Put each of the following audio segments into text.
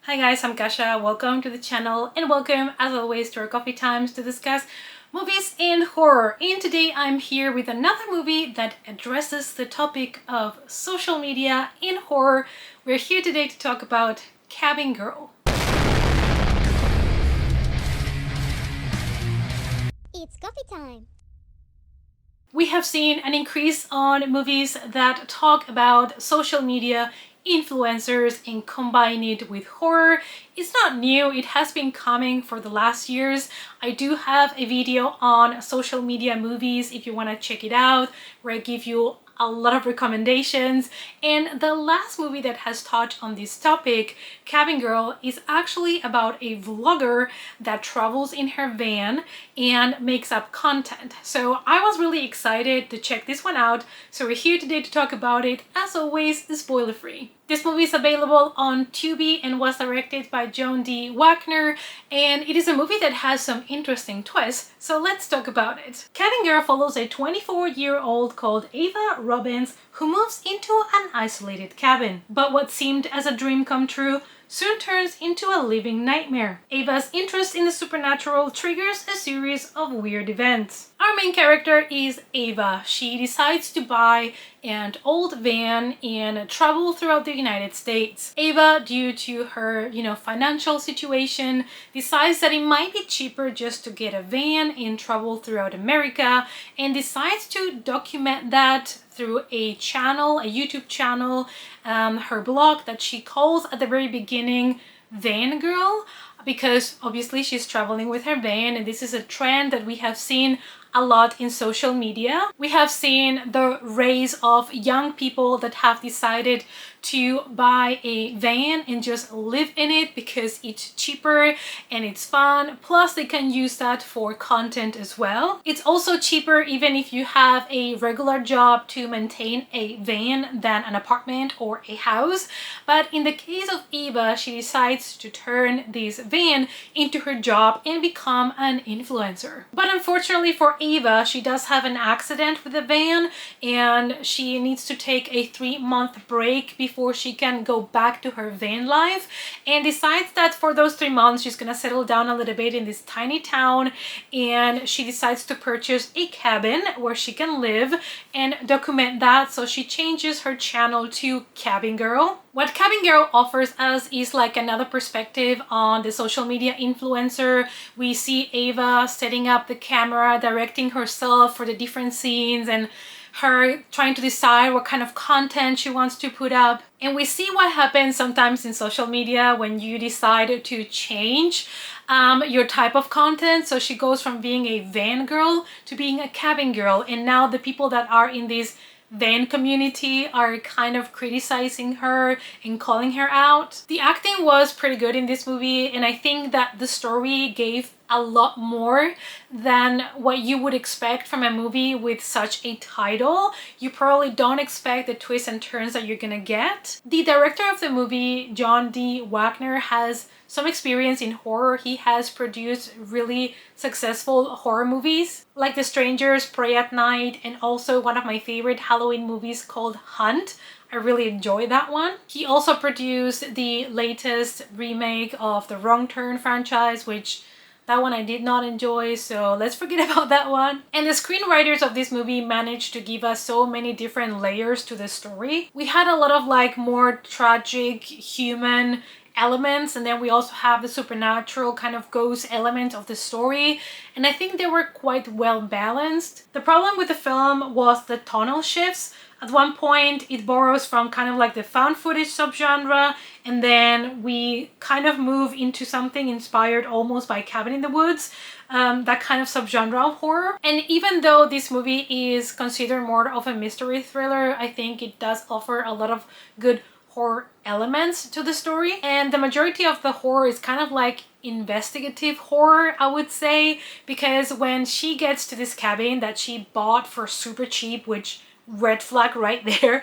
Hi guys, I'm Kasha. Welcome to the channel and welcome as always to our coffee times to discuss movies and horror. And today I'm here with another movie that addresses the topic of social media and horror. We're here today to talk about Cabin Girl. It's coffee time. We have seen an increase on movies that talk about social media influencers and combine it with horror. It's not new, it has been coming for the last years. I do have a video on social media movies if you want to check it out, where I give you a lot of recommendations. And the last movie that has touched on this topic, Cabin Girl, is actually about a vlogger that travels in her van and makes up content. So I was really excited to check this one out. So we're here today to talk about it. As always, spoiler free. This movie is available on Tubi and was directed by John D. Wagner, and it is a movie that has some interesting twists, so let's talk about it. Cabin Girl follows a 24-year-old called Ava Robbins who moves into an isolated cabin. But what seemed as a dream come true soon turns into a living nightmare. Ava's interest in the supernatural triggers a series of weird events. Our main character is Ava. She decides to buy an old van and travel throughout the United States. Ava, due to her, financial situation, decides that it might be cheaper just to get a van and travel throughout America, and decides to document that through a channel, a YouTube channel, her blog that she calls at the very beginning Van Girl, because obviously she's traveling with her van, and this is a trend that we have seen a lot in social media. We have seen the rise of young people that have decided to buy a van and just live in it because it's cheaper and it's fun. Plus they can use that for content as well. It's also cheaper even if you have a regular job to maintain a van than an apartment or a house. But in the case of Eva, she decides to turn this van into her job and become an influencer. But unfortunately for Eva, she does have an accident with the van and she needs to take a 3-month break before she can go back to her van life, and decides that for those 3 months she's gonna settle down a little bit in this tiny town, and she decides to purchase a cabin where she can live and document that. So she changes her channel to Cabin Girl. What Cabin Girl offers us is like another perspective on the social media influencer. We see Ava setting up the camera, directing herself for the different scenes, and her trying to decide what kind of content she wants to put up. And we see what happens sometimes in social media when you decide to change your type of content. So she goes from being a van girl to being a cabin girl, and now the people that are in this van community are kind of criticizing her and calling her out. The acting was pretty good in this movie, and I think that the story gave a lot more than what you would expect from a movie with such a title. You probably don't expect the twists and turns that you're gonna get. The director of the movie, John D. Wagner, has some experience in horror. He has produced really successful horror movies like The Strangers, Pray at Night, and also one of my favorite Halloween movies called Hunt. I really enjoy that one. He also produced the latest remake of the Wrong Turn franchise, which that one I did not enjoy, so let's forget about that one. And the screenwriters of this movie managed to give us so many different layers to the story. We had a lot of like more tragic human elements, and then we also have the supernatural kind of ghost element of the story, and I think they were quite well balanced. The problem with the film was the tonal shifts. At one point it borrows from kind of like the found footage subgenre, and then we kind of move into something inspired almost by Cabin in the Woods, that kind of subgenre of horror. And even though this movie is considered more of a mystery thriller, I think it does offer a lot of good horror elements to the story, and the majority of the horror is kind of like investigative horror, I would say, because when she gets to this cabin that she bought for super cheap, which red flag right there,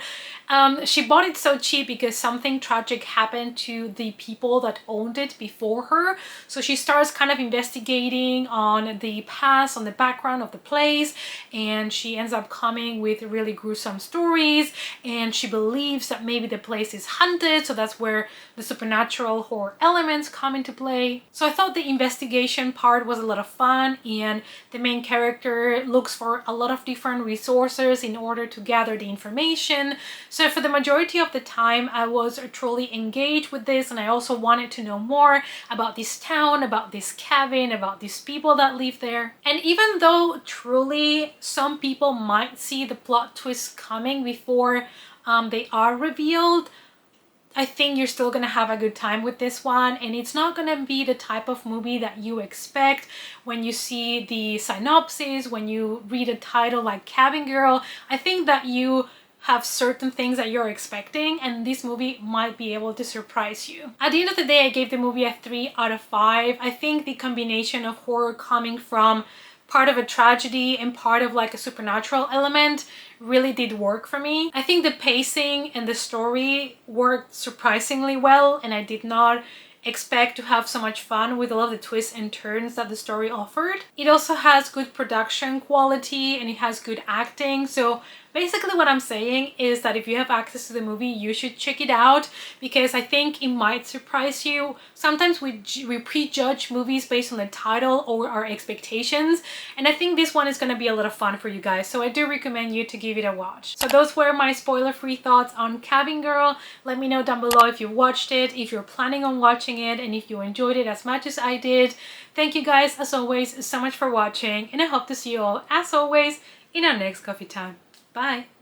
She bought it so cheap because something tragic happened to the people that owned it before her. So she starts kind of investigating on the past, on the background of the place, and she ends up coming with really gruesome stories, and she believes that maybe the place is haunted, so that's where the supernatural horror elements come into play. So I thought the investigation part was a lot of fun, and the main character looks for a lot of different resources in order to gather the information. So for the majority of the time, I was truly engaged with this, and I also wanted to know more about this town, about this cabin, about these people that live there. And even though truly some people might see the plot twists coming before they are revealed, I think you're still gonna have a good time with this one, and it's not gonna be the type of movie that you expect when you see the synopsis, when you read a title like Cabin Girl. I think that you have certain things that you're expecting, and this movie might be able to surprise you. At the end of the day, I gave the movie a 3 out of 5. I think the combination of horror coming from part of a tragedy and part of like a supernatural element really did work for me. I think the pacing and the story worked surprisingly well, and I did not expect to have so much fun with all of the twists and turns that the story offered. It also has good production quality and it has good acting. So basically what I'm saying is that if you have access to the movie, you should check it out, because I think it might surprise you. Sometimes we prejudge movies based on the title or our expectations, and I think this one is going to be a lot of fun for you guys, so I do recommend you to give it a watch. So those were my spoiler-free thoughts on Cabin Girl. Let me know down below if you watched it, if you're planning on watching it, and if you enjoyed it as much as I did. Thank you guys as always so much for watching, and I hope to see you all as always in our next coffee time. Bye!